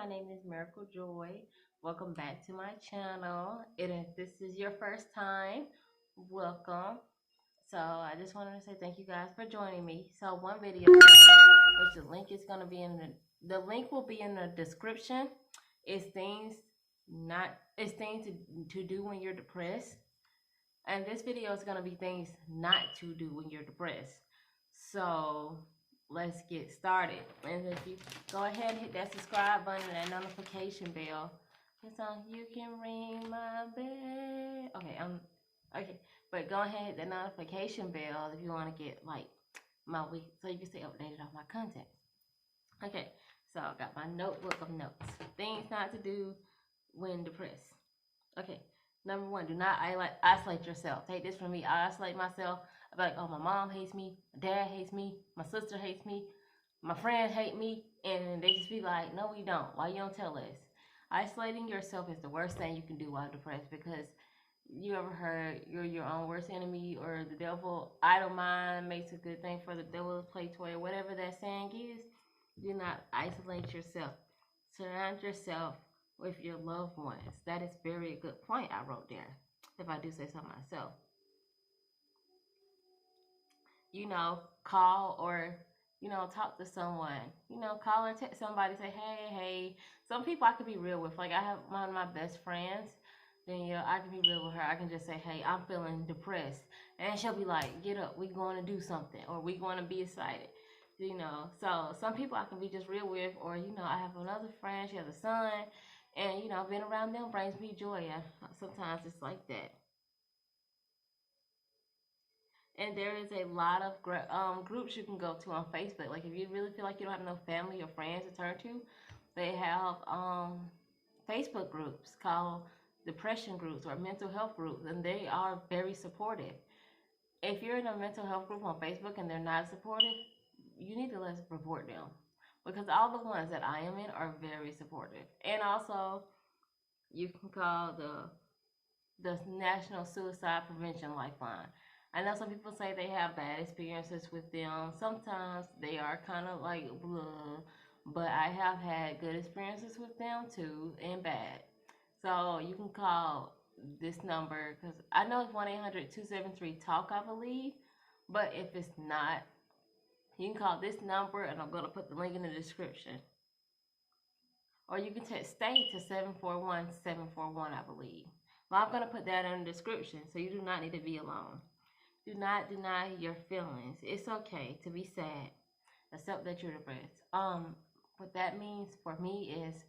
my name is Miracle Joy. Welcome back to my channel. And if this is your first time, welcome. So I just wanted to say thank you guys for joining me. So one video, which the link is gonna be in the link will be in the description. It's things to do when you're depressed. And this video is gonna be things not to do when you're depressed. So let's get started. And if you go ahead and hit that subscribe button and that notification bell, it's on You Can Ring My Bell. Okay, but go ahead and hit the notification bell if you want to get like my week, so you can stay updated on my content. Okay, so I got my notebook of notes. Things not to do when depressed. Okay, number one, do not isolate yourself. Take this from me. I isolate myself. I'm like, oh, my mom hates me, my dad hates me, my sister hates me, my friends hate me, and they just be like, no, we don't. Why you don't tell us? Isolating yourself is the worst thing you can do while depressed, because you ever heard you're your own worst enemy, or the devil idle mind makes a good thing for the devil's play toy, or whatever that saying is. Do not isolate yourself. Surround yourself with your loved ones. That is very good point I wrote there, if I do say so myself. Call or talk to someone. Call or text somebody, say hey. Some people I could be real with. Like, I have one of my best friends, then I can be real with her. I can just say, hey, I'm feeling depressed, and she'll be like, get up, we going to do something, or we going to be excited. So some people I can be just real with. Or I have another friend, she has a son, and being around them brings me joy. Sometimes it's like that. And there is a lot of groups you can go to on Facebook. Like, if you really feel like you don't have no family or friends to turn to, they have Facebook groups called depression groups or mental health groups, and they are very supportive. If you're in a mental health group on Facebook and they're not supportive, you need to let's report them, because all the ones that I am in are very supportive. And also, you can call the National Suicide Prevention Lifeline. I know some people say they have bad experiences with them. Sometimes they are kind of like blah, but I have had good experiences with them too, and bad. So you can call this number, because I know it's 1-800-273-TALK, I believe. But if it's not, you can call this number, and I'm going to put the link in the description. Or you can text STAY to 741-741, I believe. Well, I'm going to put that in the description, so you do not need to be alone. Do not deny your feelings. It's okay to be sad. Accept that you're depressed. What that means for me is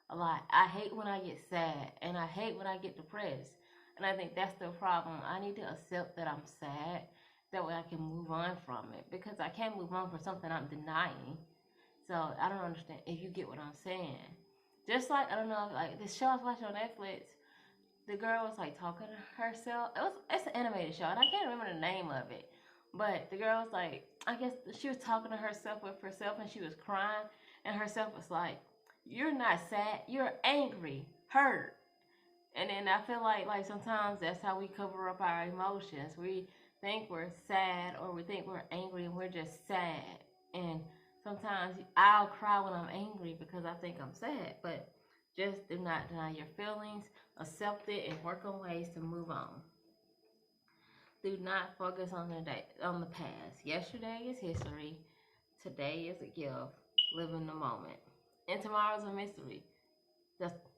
a lot. I hate when I get sad, and I hate when I get depressed. And I think that's the problem. I need to accept that I'm sad. That way I can move on from it. Because I can't move on from something I'm denying. So I don't understand if you get what I'm saying. Just like, I don't know, like this show I was watching on Netflix, the girl was like talking to herself. It's an animated show, and I can't remember the name of it. But the girl was like, I guess she was talking to herself with herself, and she was crying, and herself was like, "You're not sad, you're angry, hurt." And then I feel like sometimes that's how we cover up our emotions. We think we're sad, or we think we're angry, and we're just sad. And sometimes I'll cry when I'm angry because I think I'm sad, but just do not deny your feelings, accept it, and work on ways to move on. Do not focus on the past. Yesterday is history. Today is a gift. Live in the moment. And tomorrow's a mystery. Just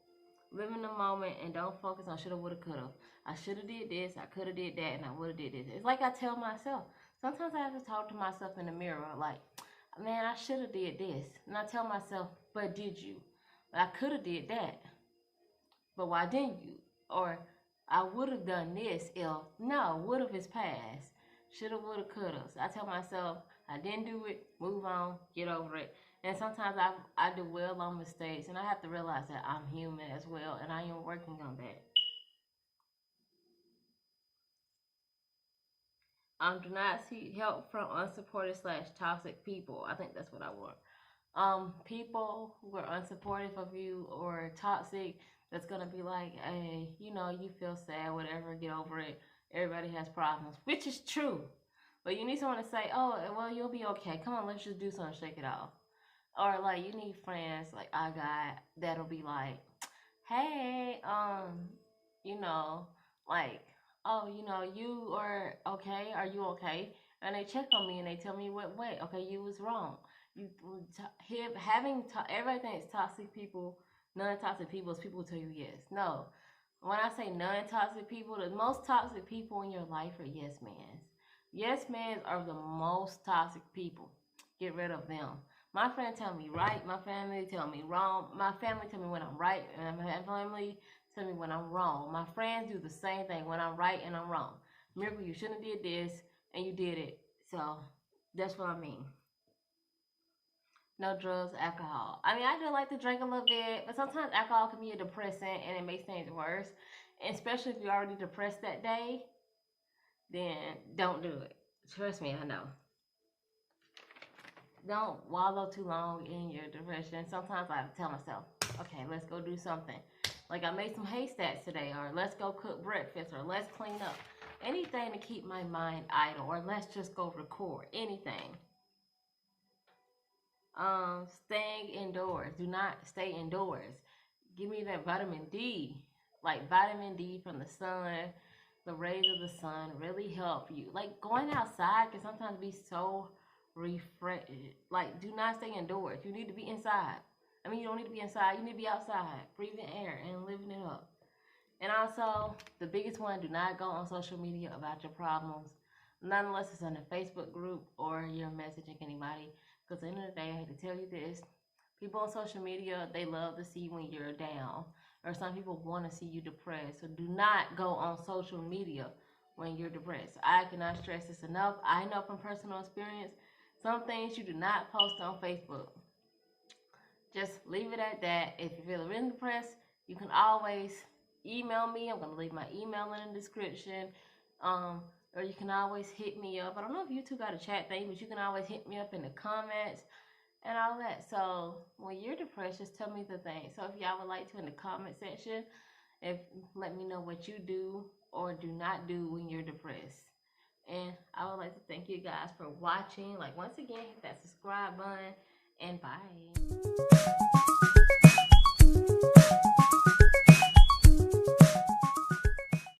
live in the moment and don't focus on shoulda, woulda, coulda. I shoulda did this, I coulda did that, and I woulda did this. It's like I tell myself. Sometimes I have to talk to myself in the mirror like, man, I shoulda did this. And I tell myself, but did you? I could have did that, but why didn't you? Or I would have done this if, no, would have is past. Shoulda, woulda, coulda. So I tell myself, I didn't do it, move on, get over it. And sometimes I do well on mistakes, and I have to realize that I'm human as well, and I am working on that. Do not seek help from unsupportive / toxic people. I think that's what I want. People who are unsupportive of you or toxic, that's gonna be like, hey, you feel sad, whatever, get over it. Everybody has problems, which is true. But you need someone to say, oh, well, you'll be okay. Come on, let's just do something, shake it off. Or like you need friends like I got that'll be like, hey, you know, like, oh, you are okay. Are you okay? And they check on me and they tell me, wait, okay, you was wrong. You everybody thinks toxic people, non-toxic people is people who tell you yes. No, when I say non-toxic people, the most toxic people in your life are yes men. Yes men are the most toxic people. Get rid of them. My friend tell me right. My family tell me wrong. My family tell me when I'm right, and my family tell me when I'm wrong. My friends do the same thing when I'm right and I'm wrong. Miracle, you shouldn't have did this, and you did it. So that's what I mean. No drugs, alcohol. I mean, I do like to drink a little bit, but sometimes alcohol can be a depressant, and it makes things worse. And especially if you're already depressed that day, then don't do it. Trust me, I know. Don't wallow too long in your depression. Sometimes I have to tell myself, okay, let's go do something. Like I made some haystacks today, or let's go cook breakfast, or let's clean up. Anything to keep my mind idle, or let's just go record. Anything. Staying indoors. Do not stay indoors. Give me that vitamin D. Like vitamin D from the sun, the rays of the sun really help you. Like going outside can sometimes be so refreshing. Like do not stay indoors. You need to be inside. I mean, you don't need to be inside. You need to be outside, breathing air and living it up. And also, the biggest one, do not go on social media about your problems, not unless it's in a Facebook group or you're messaging anybody. Because at the end of the day, I hate to tell you this, people on social media, they love to see when you're down. Or some people want to see you depressed. So do not go on social media when you're depressed. I cannot stress this enough. I know from personal experience, some things you do not post on Facebook. Just leave it at that. If you feel really depressed, you can always email me. I'm going to leave my email in the description. Or you can always hit me up. I don't know if YouTube got a chat thing, but you can always hit me up in the comments and all that. So when you're depressed, just tell me the thing. So if y'all would like to in the comment section, let me know what you do or do not do when you're depressed. And I would like to thank you guys for watching. Like once again, hit that subscribe button and bye.